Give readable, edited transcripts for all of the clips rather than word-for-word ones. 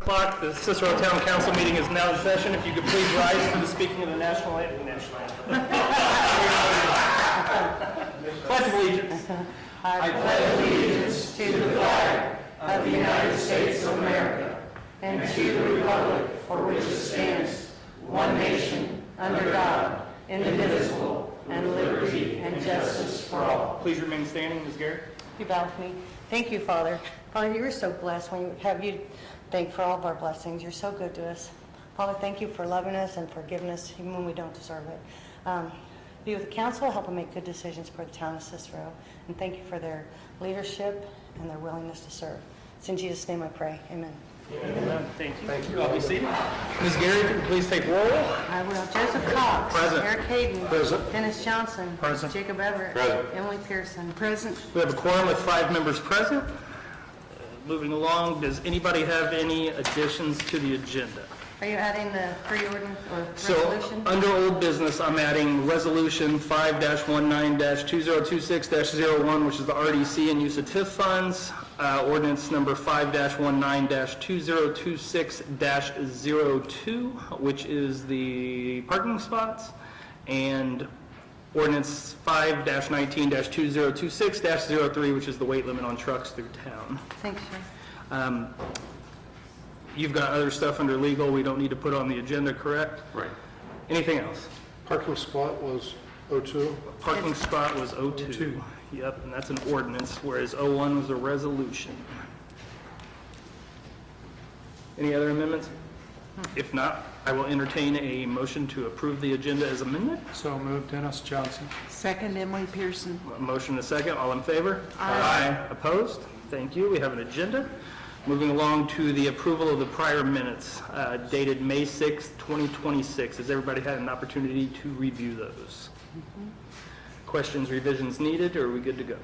o'clock. The Cicero Town Council meeting is now in session. If you could please rise for the speaking of the national anthem. Pledge of allegiance. I pledge allegiance to the flag of the United States of America and to the republic for which it stands, one nation, under God, indivisible, and liberty and justice for all. Please remain standing, Ms. Garrett. You bow with me. Thank you, Father. Father, you are so blessed when you have you thank for all of our blessings. You're so good to us. Father, thank you for loving us and forgiving us even when we don't deserve it. Be with the council, help them make good decisions for the town of Cicero. And thank you for their leadership and their willingness to serve. It's in Jesus' name I pray. Amen. Amen. Thank you. Thank you. I'll be seated. Ms. Garrett, if you could please take roll. I will. Joseph Cox. Present. Eric Hayden. Present. Dennis Johnson. Present. Jacob Everett. Present. Emily Pearson. Present. We have a quorum with 5 members present. Moving along, does anybody have any additions to the agenda? Are you adding the pre-ordinance or So, resolution? under old business, I'm adding Resolution 5-19-2026-01, which is the RDC and use of TIF funds, ordinance number 5-19-2026-02, which is the parking spots, and ordinance 5-19-2026-03, which is the weight limit on trucks through town. Thanks, sir. You've got other stuff under legal we don't need to put on the agenda, correct? Right. Anything else? Parking spot was 02. Parking spot was 02. Yep, and that's an ordinance, whereas 01 was a resolution. Any other amendments? If not, I will entertain a motion to approve the agenda as amended. So moved, Dennis Johnson. Second, Emily Pearson. A motion and a second, all in favor? Aye. Opposed? Thank you, we have an agenda. Moving along to the approval of the prior minutes dated May 6th, 2026. Has everybody had an opportunity to review those? Questions, revisions needed, or are we good to go?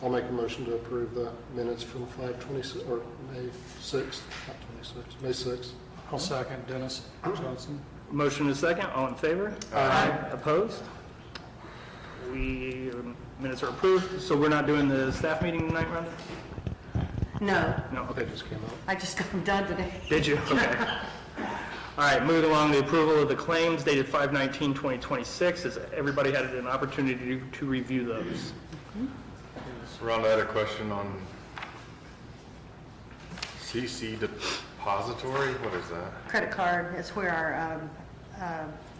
I'll make a motion to approve the minutes from 5/26 or May 6th, not 26, May 6th. I'll second, Dennis Johnson. Motion and a second, all in favor? Aye. Opposed? Minutes are approved, so we're not doing the staff meeting tonight, Rhonda? No, No, They okay. just came out. I just got done today. Did you? Okay. All right, moving along, the approval of the claims dated 5/19/2026. Has everybody had an opportunity to review those? Rhonda, I had a question on CC Depository. What is that? Credit card, it's where our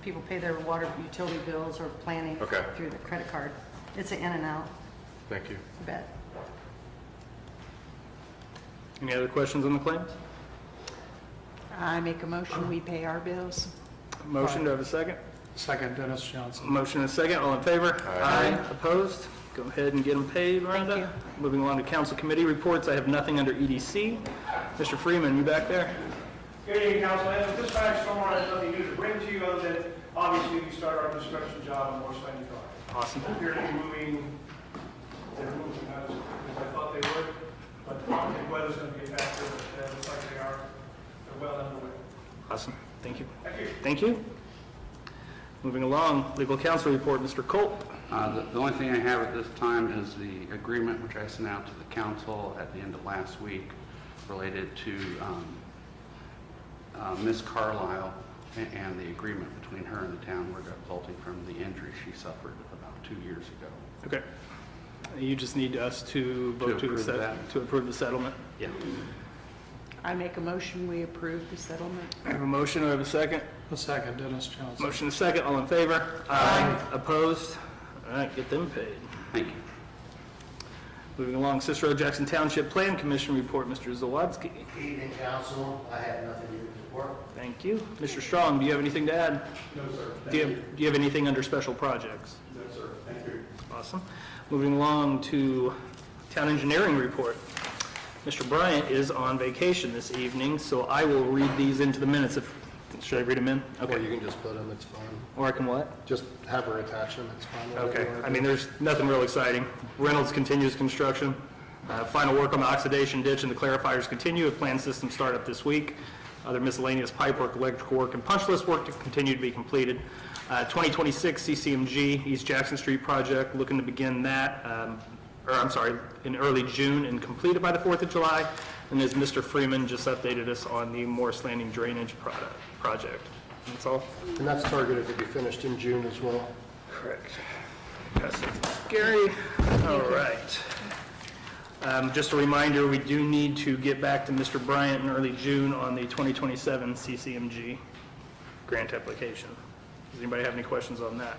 people pay their water utility bills or planning Okay. through the credit card. It's an in and out, Thank you. you bet. Any other questions on the claims? I make a motion, we pay our bills. Motion, do I have a second? Second, Dennis Johnson. Motion and a second, all in favor? Aye. Opposed? Go ahead and get them paid, Thank Rhonda. you. Moving along to council committee reports, I have nothing under EDC. Mr. Freeman, you back there? Good evening, Council. At this time, stormwater has nothing new to bring to you other than, obviously, we start our construction job on North 95. Awesome. Appear to be moving, they're moving not as quickly as I thought they would, but the weather's going to get back to it. It looks like they are. They're well underway. Awesome, thank you. Thank you. Thank you. Moving along, legal counsel report, Mr. Colt. The only thing I have at this time is the agreement which I sent out to the council at the end of last week related to Ms. Carlisle and the agreement between her and the town resulting from the injury she suffered about 2 years ago. Okay. You just need us to vote to approve that. approve the settlement? Yeah. I make a motion, we approve the settlement. I have a motion, do I have a second? I'll second, Dennis Johnson. Motion and a second, all in favor? Aye. Opposed? All right, get them paid. Thank you. Moving along, Cicero Jackson Township Plan Commission report, Mr. Zawadski. Evening, Council. I have nothing to report. Thank you. Mr. Strong, do you have anything to add? No, sir. Do you have anything under special projects? No, sir. Thank you. Awesome. Moving along to town engineering report. Mr. Bryant is on vacation this evening, so I will read these into the minutes. Should I read them in? Or Okay. you can just put them, it's fine. Or I can what? Just have her attach them, it's fine. whatever Okay. you wanna I do. mean, there's nothing real exciting. Reynolds continues construction. Final work on the oxidation ditch and the clarifiers continue. A planned system startup this week. Other miscellaneous pipe work, electrical work, and punch list work to continue to be completed. 2026 CCMG East Jackson Street project, looking to begin that, in early June and completed by the 4th of July. And as Mr. Freeman just updated us on the Morris Landing Drainage project. That's all? And that's targeted to be finished in June as well. Correct. Yes, Gary. All right. Just a reminder, we do need to get back to Mr. Bryant in early June on the 2027 CCMG grant application. Does anybody have any questions on that?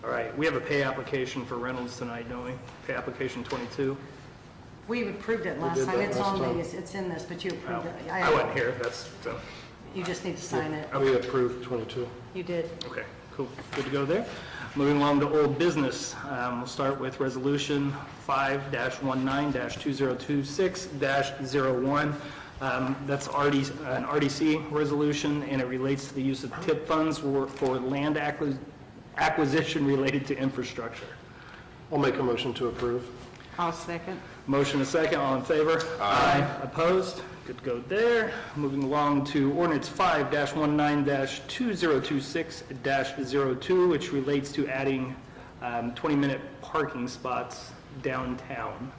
All right, we have a pay application for Reynolds tonight, don't we? Pay application 22. We approved it We last did time. that It's last on time. the, it's in this, but you approved it. I wasn't here, that's, so, You just need to sign it. We approved 22. You did. okay, cool, good to go there. Moving along to old business, we'll start with Resolution 5-19-2026-01. That's already an RDC resolution, and it relates to the use of TIP funds for land acquisition related to infrastructure. I'll make a motion to approve. I'll second. Motion and second, all in favor? Aye. Opposed? Good to go there. Moving along to ordinance 5-19-2026-02, which relates to adding 20-minute parking spots downtown.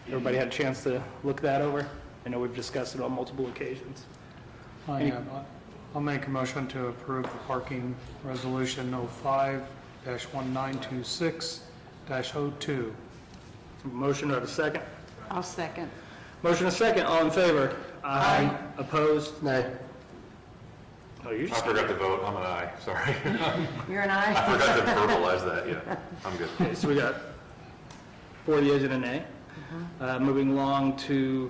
Everybody had a chance to look that over? I know we've discussed it on multiple occasions. I'll make a motion to approve the parking resolution 05-1926-02. Motion, or a second? I'll second. Motion and second, all in favor? Aye. Opposed? Nay. Oh, you I just... forgot to vote, I'm an aye, sorry. You're an I aye? forgot to verbalize that, yeah, I'm good. Okay, so we got 4 yeas and a nay. Moving along to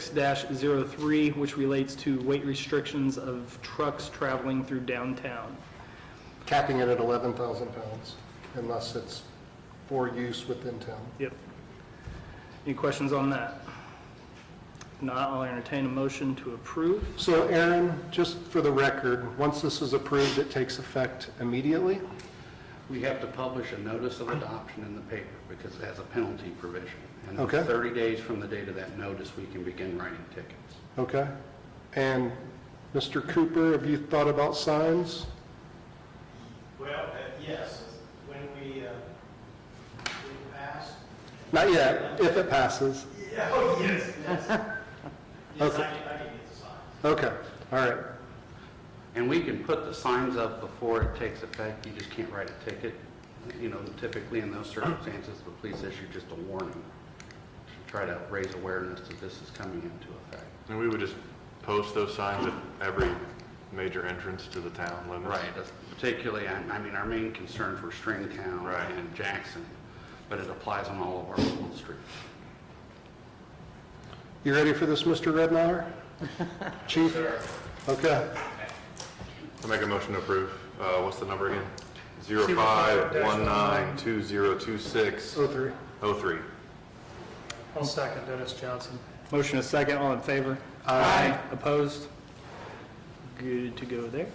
5-19-2026-03, which relates to weight restrictions of trucks traveling through downtown. Capping it at 11,000 pounds unless it's for use within town. Yep. Any questions on that? If not, I'll entertain a motion to approve. So Aaron, just for the record, once this is approved, it takes effect immediately? We have to publish a notice of adoption in the paper because it has a penalty provision. And Okay. 30 days from the date of that notice, we can begin writing tickets. Okay. And Mr. Cooper, have you thought about signs? Well, yes, when we pass. Not yet, if it passes. Yeah, oh, yes, yes. Yes, Okay. I can get the sign. Okay, all right. And we can put the signs up before it takes effect, you just can't write a ticket. You know, typically in those circumstances, the police issue just a warning to try to raise awareness that this is coming into effect. And we would just post those signs at every major entrance to the town limits? Right, particularly, I mean, our main concern for Stringtown Right. and Jackson, but it applies on all of our local streets. You ready for this, Mr. Redmauer? Chief? Okay. I make a motion to approve, what's the number again? 05-19-2026-03. 03. I'll second Dennis Johnson. Motion and second, all in favor? Aye. Opposed? Good to go there.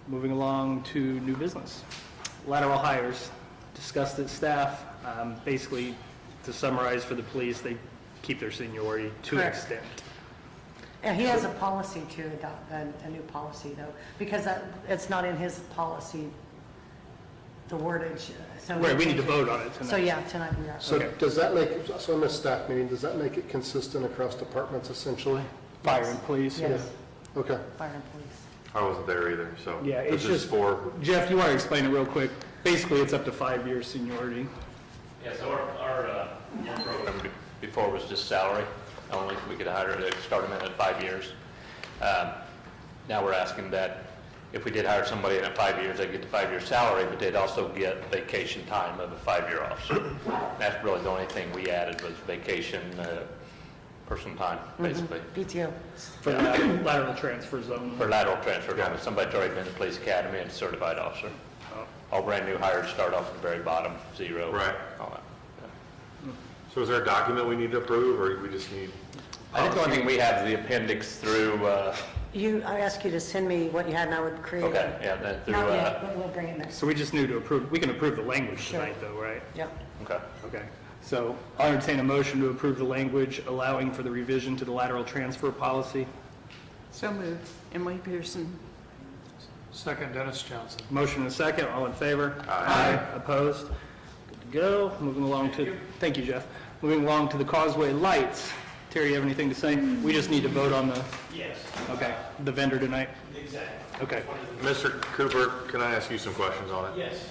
Moving along to new business. Lateral hires, discussed at staff. Basically, to summarize for the police, they keep their seniority to an Correct. extent. And he has a policy to adopt, a new policy though, because it's not in his policy, the wordage, so. Right, we need to vote on it tonight. So yeah, tonight we are. So Okay. does that make, so in this staff meeting, does that make it consistent across departments essentially? Fire and police. Yes, Okay. fire and police. I wasn't there either, so. Yeah, it's this is just- for, Jeff, you want to explain it real quick? Basically, it's up to 5 years seniority. Yeah, so our program before was just salary only. We could hire, start them in at 5 years. Now we're asking that if we did hire somebody in at 5 years, they'd get the 5-year salary, but they'd also get vacation time of a 5-year officer. That's really the only thing we added was vacation, personal time, basically, PTO. For the lateral transfer zone. for lateral transfer time. If somebody's already been to police academy and certified officer. All brand new hires start off at the very bottom, 0. Right. All that. so is there a document we need to approve, or we just need? I think the only thing we have is the appendix through, I asked you to send me what you had and I would create. okay, yeah, that through, Not yet, but we'll bring it next. So we just need to approve, we can approve the language Sure. tonight though, right? Yep. okay. Okay. So I'll entertain a motion to approve the language allowing for the revision to the lateral transfer policy. So moved. Emily Pearson. Second Dennis Johnson. Motion and a second, all in favor? Aye. Opposed? Good to go. Moving along to, thank you, Jeff. Moving along to the Causeway lights. Terry, you have anything to say? We just need to vote on the, Yes, okay, the vendor tonight? exactly. Okay. Mr. Cooper, can I ask you some questions on it? Yes.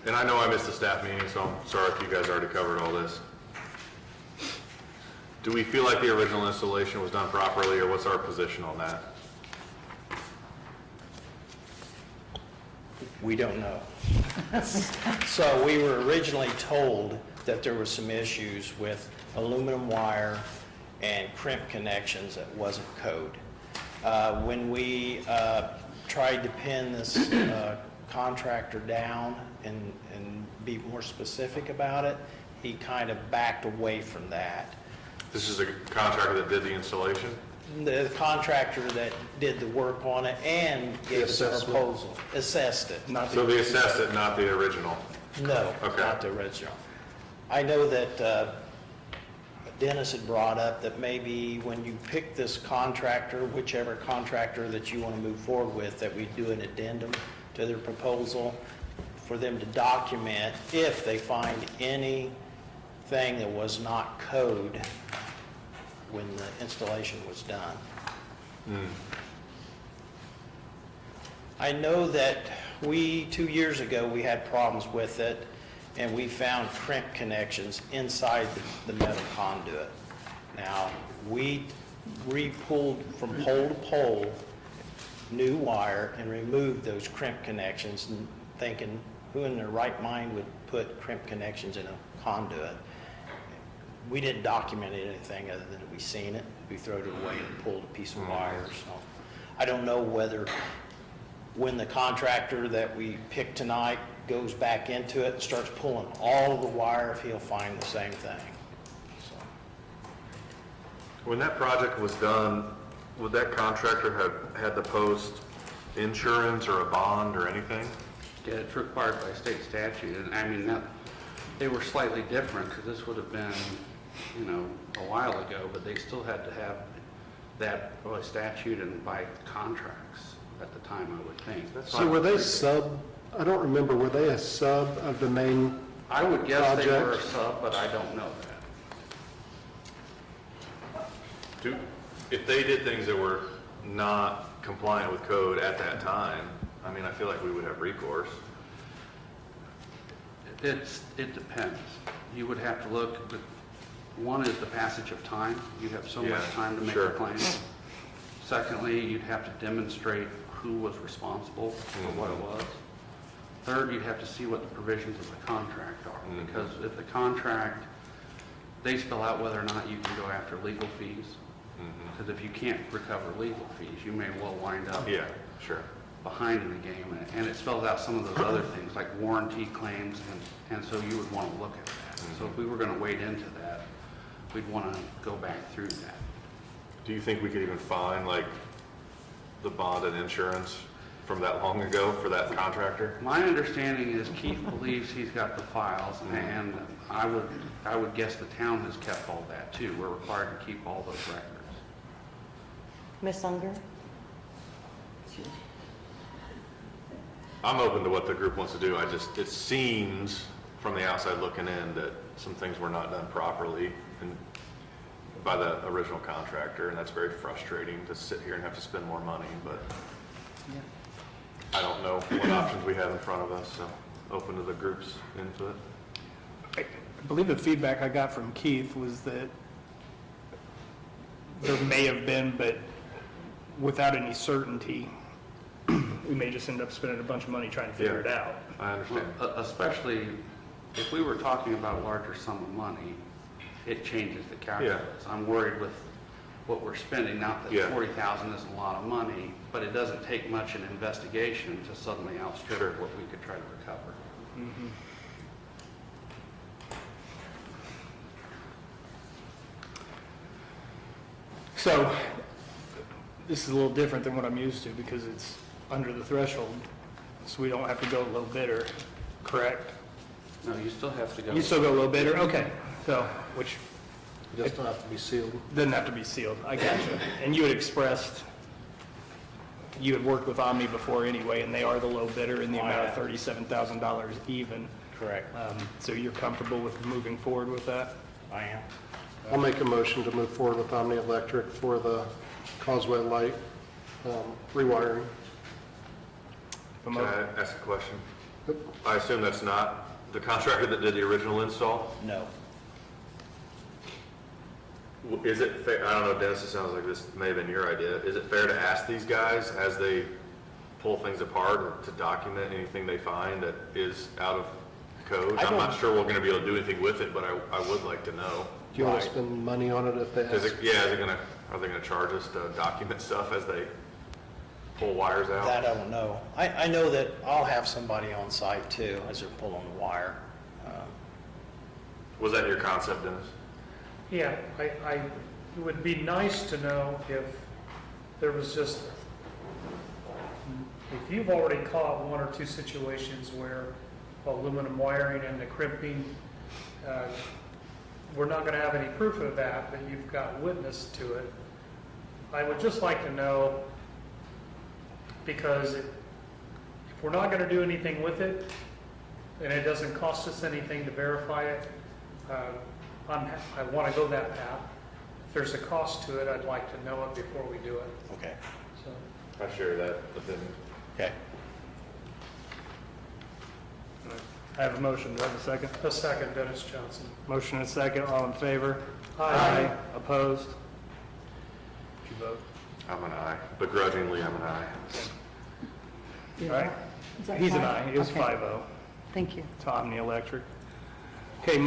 And I know I missed the staff meeting, so I'm sorry if you guys already covered all this. Do we feel like the original installation was done properly, or what's our position on that? We don't know. So we were originally told that there were some issues with aluminum wire and crimp connections that wasn't code. When we tried to pin this contractor down and be more specific about it, he kind of backed away from that. This is a contractor that did the installation? The contractor that did the work on it and gave us a assessment. proposal, assessed it. So they assessed it, not the original? No, Okay. not the original. I know that Dennis had brought up that maybe when you pick this contractor, whichever contractor that you want to move forward with, that we do an addendum to their proposal for them to document if they find anything that was not code when the installation was done. I know that 2 years ago, we had problems with it, and we found crimp connections inside the metal conduit. Now, we re-pulled from pole to pole, new wire, and removed those crimp connections, and thinking, who in their right mind would put crimp connections in a conduit? We didn't document anything other than we seen it. We threw it away and pulled a piece of wire, so. I don't know whether when the contractor that we picked tonight goes back into it and starts pulling all of the wire, if he'll find the same thing. So, When that project was done, would that contractor have had to post insurance or a bond or anything? Yeah, it's required by state statute, and I mean, they were slightly different, because this would have been, a while ago, but they still had to have that by statute and by contracts at the time, I would think. So were they I don't remember, were they a sub of the main? I would guess they were a project? sub, but I don't know that. If they did things that were not compliant with code at that time, I mean, I feel like we would have recourse. It depends. You would have to look, but one is the passage of time. You have so much Yeah, time to make sure. a claim. Secondly, you'd have to demonstrate who was responsible for what it was. Third, you'd have to see what the provisions of the contract are, because if the contract, they spell out whether or not you can go after legal fees, because if you can't recover legal fees, you may well wind up Yeah, sure. behind in the game, and it spells out some of those other things, like warranty claims, and so you would want to look at that. So if we were going to wade into that, we'd want to go back through that. Do you think we could even find, like, the bond and insurance from that long ago for that contractor? My understanding is Keith believes he's got the files, and I would guess the town has kept all that too. We're required to keep all those records. Ms. Unger? I'm open to what the group wants to do. It seems from the outside looking in that some things were not done properly by the original contractor, and that's very frustrating to sit here and have to spend more money, but I don't know what options we have in front of us, so open to the group's input. I believe the feedback I got from Keith was that there may have been, but without any certainty, we may just end up spending a bunch of money trying to figure it out. I understand. Especially if we were talking about a larger sum of money, it changes the calculus. I'm worried with what we're spending, not that Yeah. $40,000 isn't a lot of money, but it doesn't take much an investigation to suddenly outstrip Sure. what we could try to recover. So this is a little different than what I'm used to because it's under the threshold, so we don't have to go low bidder, correct? No, you still have to go. You still go low bidder, okay, so, which It doesn't have to be sealed. doesn't have to be sealed, I gotcha. And you had expressed, you had worked with Omni before anyway, and they are the low bidder in the amount of $37,000 even. Correct. So you're comfortable with moving forward with that? I am. I'll make a motion to move forward with Omni Electric for the Causeway Light rewiring. Can I ask a question? I assume that's not the contractor that did the original install? No. Is it fair, I don't know, Dennis, it sounds like this may have been your idea. Is it fair to ask these guys as they pull things apart or to document anything they find that is out of code? I'm not sure we're going to be able to do anything with it, but I would like to know. Do you want to spend money on it if they Is ask? it, yeah, are they going to charge us to document stuff as they pull wires out? That I don't know. I know that I'll have somebody on site too as they're pulling the wire. Was that your concept, Dennis? Yeah, it would be nice to know if there was just, if you've already caught one or two situations where aluminum wiring and the crimping, we're not going to have any proof of that, but you've got witness to it. I would just like to know, because if we're not going to do anything with it, and it doesn't cost us anything to verify it, I want to go that path. If there's a cost to it, I'd like to know it before we do it. Okay. So, I share that with them. Okay. I have a motion. Do I have a second? a second, Dennis Johnson. Motion and a second. All in favor? Aye. Opposed? Did you vote? I'm an aye. Begrudgingly, I'm an aye. All right. Is that He's an fine? aye. It was Okay. 5-0 Thank you. to Omni Electric. Okay,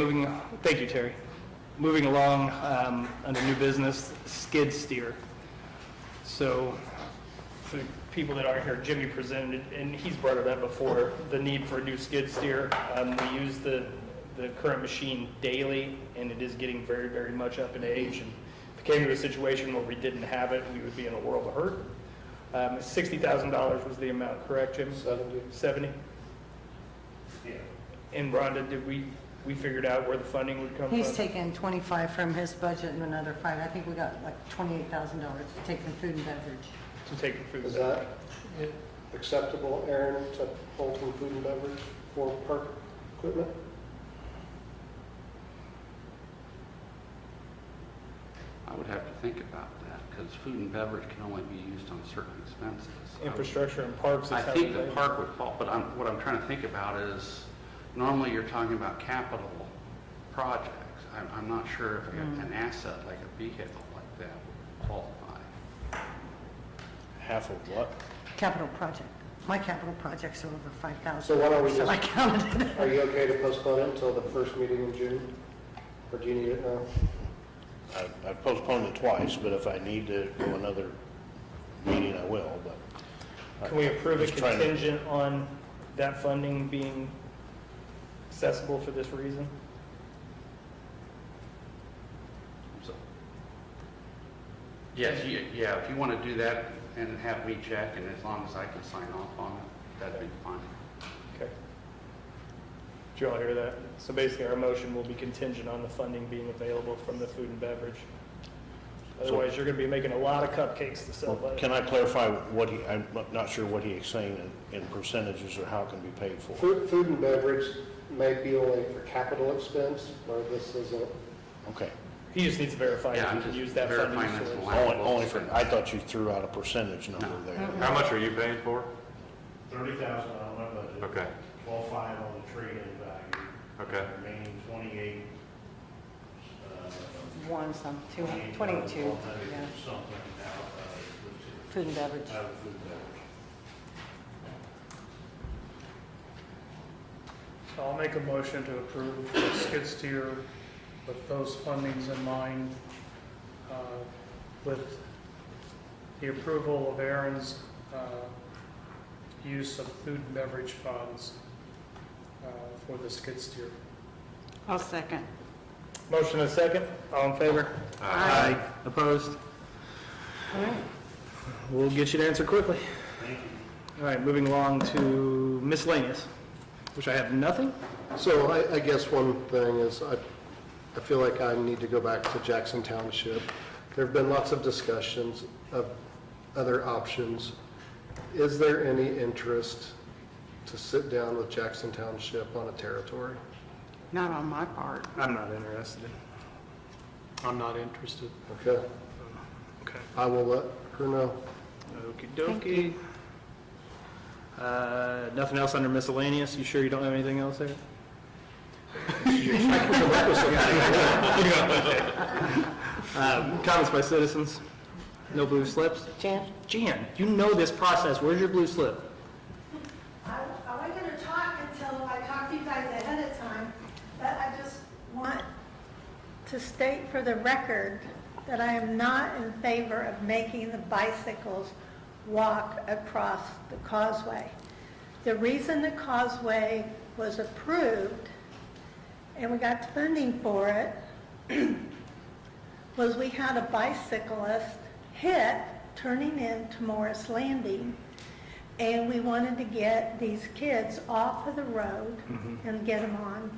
thank you, Terry. Moving along, under new business, skid steer. So for the people that aren't here, Jimmy presented, and he's brought it up before, the need for a new skid steer. We use the current machine daily, and it is getting very, very much up in age. And if it came to a situation where we didn't have it, we would be in a world of hurt. $60,000 was the amount, correct, Jim? 70. 70? Yeah. And Rhonda, did we figured out where the funding would come from? He's taken 25 from his budget and another 5. I think we got like $28,000 to take from food and beverage. To take it through Is the that acceptable, Aaron, to hold from food and beverage for park equipment? I would have to think about that, because food and beverage can only be used on certain expenses. infrastructure and parks? Is I how think we- the park would fall, but what I'm trying to think about is, normally you're talking about capital projects. I'm not sure if an asset like a vehicle like that would qualify. Half of what? Capital project. My capital projects are over 5,000. So why don't we So I just- counted it. Are you okay to postpone it until the first meeting in June? Or do you need it now? I've postponed it twice, but if I need to go another meeting, I will, but. Can we approve it Just trying to- contingent on that funding being accessible for this reason? So, yes, yeah, if you want to do that and have me check, and as long as I can sign off on it, that'd be fine. Okay. Did you all hear that? So basically, our motion will be contingent on the funding being available from the food and beverage. Otherwise, you're going to be making a lot of cupcakes to sell. by the- Can I clarify what I'm not sure what he's saying in percentages or how it can be paid for? Food and beverage may be only for capital expense, or this isn't. Okay. He just needs to verify Yeah, if I'm he can just use that funding verifying that's source. allowed. Only for, I thought you threw out a percentage number No. there. How much are you paying for? 30,000 on my budget. Okay, 12.5 on the trade-in value. okay. Remaining 28. Some, 22, 28,100 yeah. Something out of Food and beverage. food and beverage. So I'll make a motion to approve the skid steer with those fundings in mind, with the approval of Aaron's use of food and beverage funds for the skid steer. I'll second. Motion and a second. All in favor? Aye. Opposed? We'll get you to answer quickly. Thank you. All right, moving along to miscellaneous, which I have nothing. So I guess one thing is I feel like I need to go back to Jackson Township. There have been lots of discussions of other options. Is there any interest to sit down with Jackson Township on a territory. Not on my part. I'm not interested. I'm not interested. Okay, Okay. I will let her know. Okey dokey. Nothing else under miscellaneous? You sure you don't have anything else there? Comments by citizens? No blue slips? Jan? Jan, you know this process. Where's your blue slip? I wasn't going to talk until I talked to you guys ahead of time, but I just want to state for the record that I am not in favor of making the bicycles walk across the causeway. The reason the causeway was approved and we got funding for it was we had a bicyclist hit turning into Morris Landing, and we wanted to get these kids off of the road and get them on,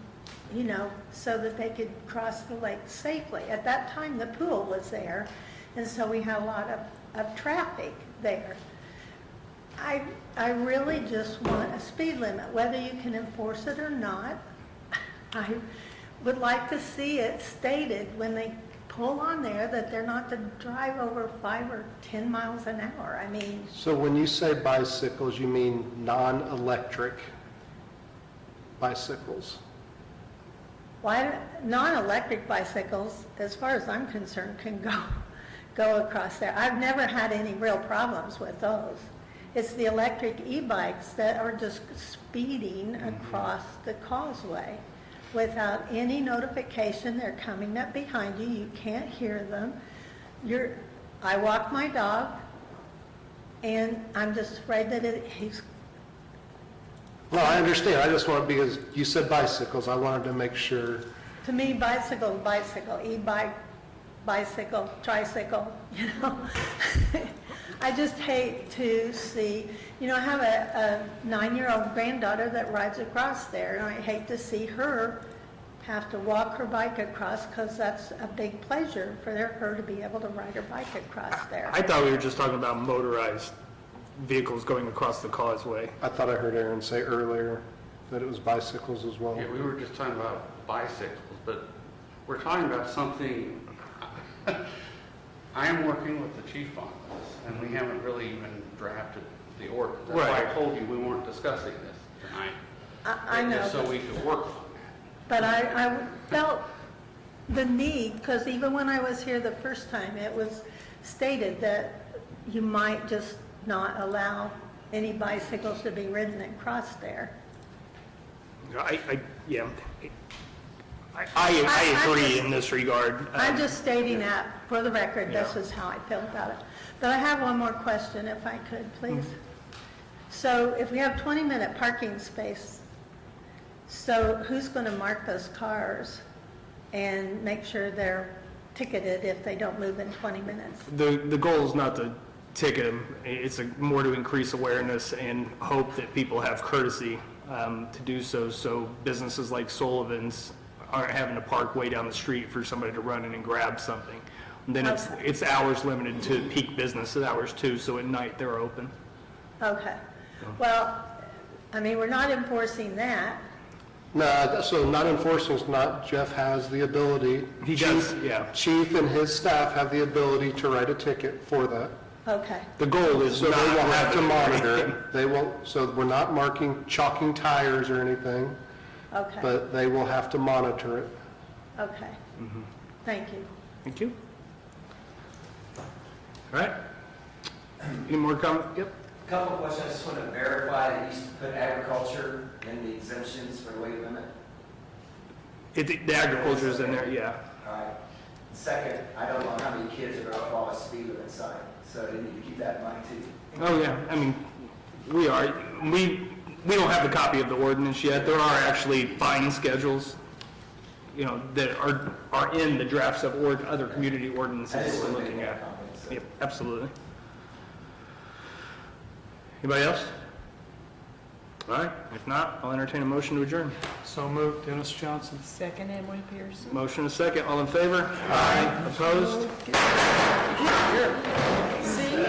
you know, so that they could cross the lake safely. At that time, the pool was there, and so we had a lot of traffic there. I really just want a speed limit, whether you can enforce it or not. I would like to see it stated when they pull on there that they're not to drive over 5 or 10 miles an hour. I mean, So when you say bicycles, you mean non-electric bicycles? why, non-electric bicycles, as far as I'm concerned, can go across there. I've never had any real problems with those. It's the electric e-bikes that are just speeding across the causeway without any notification. They're coming up behind you. You can't hear them. I walk my dog, and I'm just afraid that he's. No, I understand. I just want, because you said bicycles, I wanted to make sure. To me, bicycle, e-bike, bicycle, tricycle, you know. I just hate to see, you know, I have a 9-year-old granddaughter that rides across there, and I hate to see her have to walk her bike across, because that's a big pleasure for her to be able to ride her bike across there. I thought we were just talking about motorized vehicles going across the causeway. I thought I heard Aaron say earlier that it was bicycles as well. Yeah, we were just talking about bicycles, but we're talking about something, I am working with the chief on this, and we haven't really even drafted the ordinance. That's why Right. I told you we weren't discussing this tonight. I know. Just so we could work on it. But I felt the need, because even when I was here the first time, it was stated that you might just not allow any bicycles to be ridden across there. Yeah. I agree in this regard. I'm just stating that for the record, this is how I feel about it. But I have one more question, if I could, please. So if we have 20-minute parking space, so who's going to mark those cars and make sure they're ticketed if they don't move in 20 minutes? The goal is not to ticket them. It's more to increase awareness and hope that people have courtesy to do so, so businesses like Sullivan's aren't having to park way down the street for somebody to run in and grab something. And then it's hours limited to peak business hours too, so at night they're open. Okay. Well, I mean, we're not enforcing that. No, so not enforcing is not, Jeff has the ability. He does, yeah. Chief and his staff have the ability to write a ticket for that. Okay. The goal is So not they will have to having monitor anything. it. They will, so we're not chalking tires or anything, Okay. but they will have to monitor it. Okay. Thank you. Thank you. All right. Any more comments? Yep. Couple of questions. I just want to verify that you put agriculture in the exemptions for the weight limit. The agriculture is in there, yeah. All right. Second, I don't know how many kids are going to follow a speed limit sign, so they need to keep that in mind too. Oh, yeah, I mean, we don't have the copy of the ordinance yet. There are actually fine schedules, you know, that are in the drafts of other community ordinances that we're looking at. Yep, absolutely. Anybody else? All right, if not, I'll entertain a motion to adjourn. So moved, Dennis Johnson. Second, Emily Pearson. Motion and second, all in favor? Aye. Opposed? See?